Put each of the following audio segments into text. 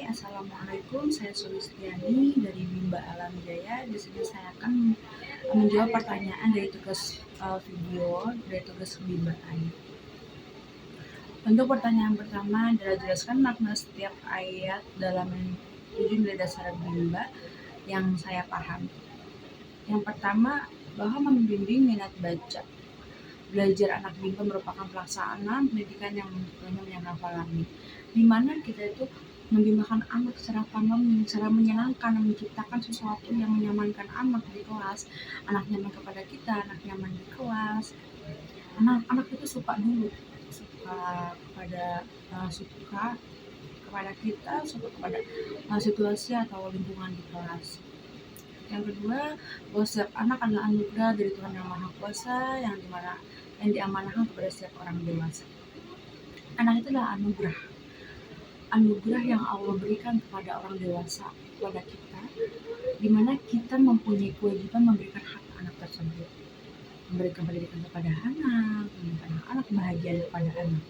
Assalamualaikum. Saya Sulistiani dari Bimba Alam Jaya. Di sini saya akan menjawab pertanyaan dari tugas video dari tugas bimbaan. Untuk pertanyaan pertama adalah jelaskan makna setiap ayat dalam 7 nilai dasar Bimba yang saya paham. Yang pertama, bahwa membimbing minat baca. Belajar anak bimba merupakan pelaksanaan pendidikan yang menghafalami, di mana kita itu membimbangkan anak secara fun, secara menyenangkan, menciptakan sesuatu yang menyamankan anak di kelas. Anak nyaman kepada kita, anak nyaman di kelas. Anak itu suka kepada kita, suka kepada situasi atau lingkungan di kelas. Yang kedua, bahwa setiap anak adalah anugerah dari Tuhan Yang Maha Kuasa yang diamanahkan kepada setiap orang dewasa. Anak itu adalah anugerah yang Allah berikan kepada orang dewasa, kepada kita, di mana kita mempunyai kewajiban memberikan hak anak tersebut, memberikan pendidikan kepada anak, memberikan anak bahagia kepada anak.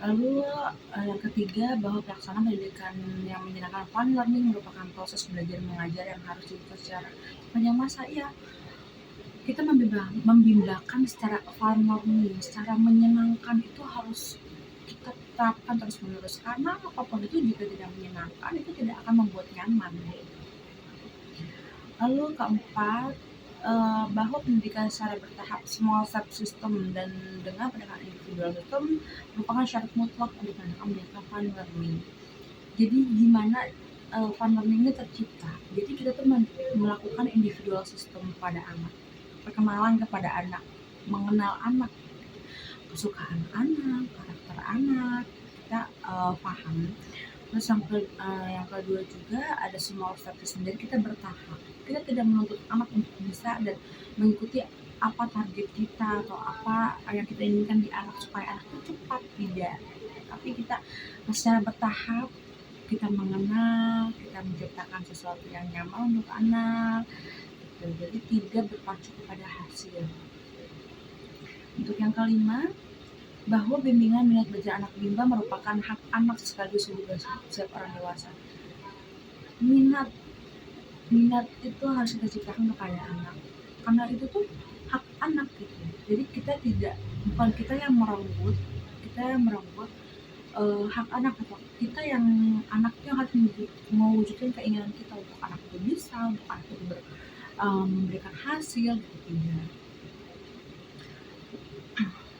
Lalu yang ketiga, bahwa pelaksanaan pendidikan yang menyenangkan fun learning merupakan proses belajar mengajar yang harus dilakukan secara sepanjang masa. Ya, kita membimbangkan secara fun learning, secara menyenangkan itu harus kita terapkan terus menerus, karena apapun itu jika tidak menyenangkan itu tidak akan membuat nyaman. Lalu keempat, bahwa pendidikan secara bertahap small step system dan dengan pendekatan individual system merupakan syarat mutlak untuk menjalankan fun learning. Jadi gimana fun learning ini tercipta? Jadi kita tuh melakukan individual system pada anak, perkenalan kepada anak, mengenal anak, kesukaan anak, karakter anak, kita paham. Terus yang kedua juga ada small step system, jadi kita bertahap. Kita tidak menuntut anak untuk bisa dan mengikuti apa target kita atau apa yang kita inginkan di anak supaya anak itu cepat, tidak. Tapi kita secara bertahap, kita mengenal, kita menciptakan sesuatu yang nyaman untuk anak, gitu. Jadi tidak berpacu kepada hasil. Untuk yang kelima, bahwa bimbingan minat belajar anak bimba merupakan hak anak sekaligus tugas setiap orang dewasa. Minat itu harus kita ciptakan kepada anak, karena itu tuh hak anak gitu. Jadi bukan kita yang merenggut hak anak, atau kita yang anaknya harus mewujudkan keinginan kita untuk anak itu bisa, untuk anak itu memberikan hasil gitu, tidak.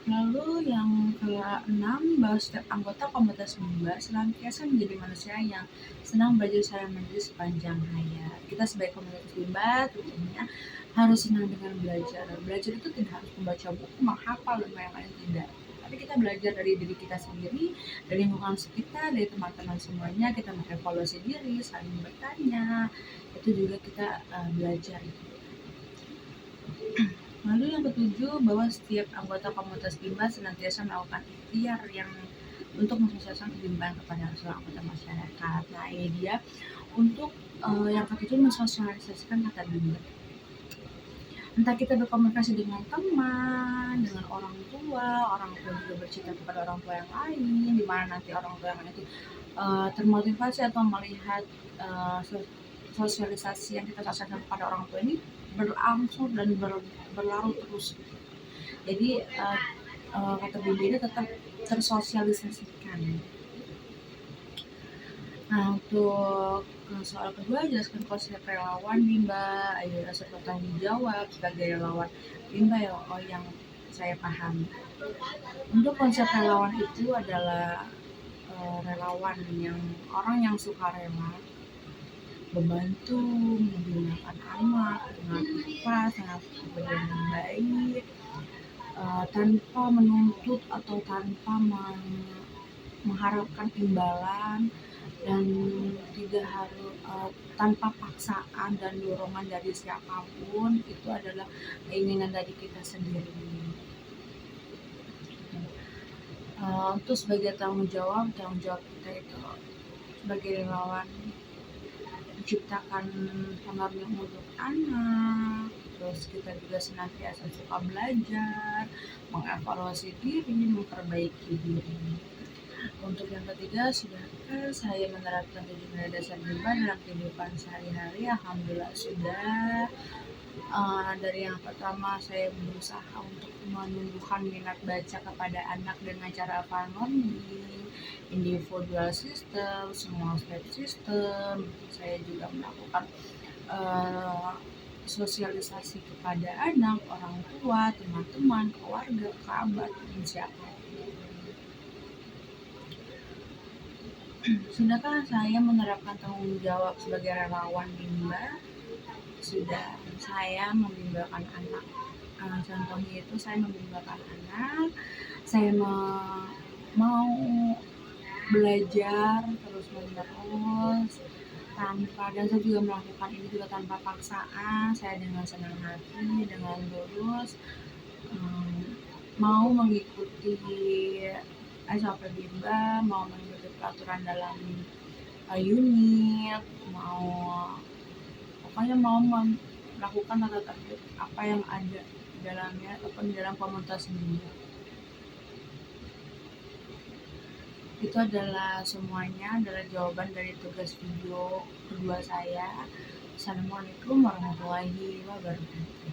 Lalu yang ke-6, bahwa setiap anggota komunitas bimba senantiasa menjadi manusia yang senang belajar secara mandiri sepanjang hayat. Kita sebagai komunitas bimba tentunya harus senang dengan belajar. Belajar itu tidak harus membaca buku, menghafal dan lain-lain, tidak. Tapi kita belajar dari diri kita sendiri, dari lingkungan sekitar, dari teman-teman semuanya. Kita mengevaluasi diri, saling bertanya. Itu juga kita belajar. Lalu yang ketujuh, bahwa setiap anggota komunitas bimba senantiasa melakukan ikhtiar yang untuk mensosialisasikan kebimbaan kepada seluruh anggota masyarakat. Nah, ini dia untuk yang ketujuh, mensosialisasikan kata bimba. Entah kita berkomunikasi dengan teman, dengan orang tua juga bercerita kepada orang tua yang lain, di mana nanti orang tua yang lain itu termotivasi atau melihat sosialisasi yang kita sampaikan kepada orang tua ini berlangsung dan berlarut terus. Jadi kata bimba ini tetap tersosialisasikan. Nah, untuk soal kedua, jelaskan konsep relawan bimba. Ayo rasa bertanggung jawab sebagai relawan bimba yang saya paham. Untuk konsep relawan itu adalah relawan yang orang yang suka rela membantu, menggunakan anak dengan ikhlas, dengan kepedulian yang baik, tanpa menuntut atau tanpa mengharapkan imbalan, dan tidak harus tanpa paksaan dan dorongan dari siapapun. Itu adalah keinginan dari kita sendiri. Untuk sebagai tanggung jawab kita itu sebagai relawan menciptakan pengaruh untuk anak. Terus kita juga senantiasa suka belajar, mengevaluasi diri, memperbaiki diri. Untuk yang ketiga, sudahkah saya menerapkan 7 nilai dasar Bima dalam kehidupan sehari-hari? Alhamdulillah sudah. Dari yang pertama, saya berusaha untuk menumbuhkan minat baca kepada anak dengan cara fun learning, individual system, small step system. Saya juga melakukan uh, sosialisasi kepada anak, orang tua, teman-teman, keluarga, kerabat, dan siapa. Sudahkah saya menerapkan tanggung jawab sebagai relawan Bimba? Sudah. Saya membimbangkan anak. Contohnya itu saya membimbangkan anak, saya mau belajar terus menerus tanpa, dan saya juga melakukan ini juga tanpa paksaan. Saya dengan senang hati, dengan lulus, mau mengikuti SOP Bimba, mau mengikuti peraturan dalam unit, mau pokoknya mau melakukan tata tertib apa yang ada di dalamnya ataupun di dalam komunitas ini. Itu adalah semuanya adalah jawaban dari tugas video kedua saya. Assalamualaikum warahmatullahi wabarakatuh.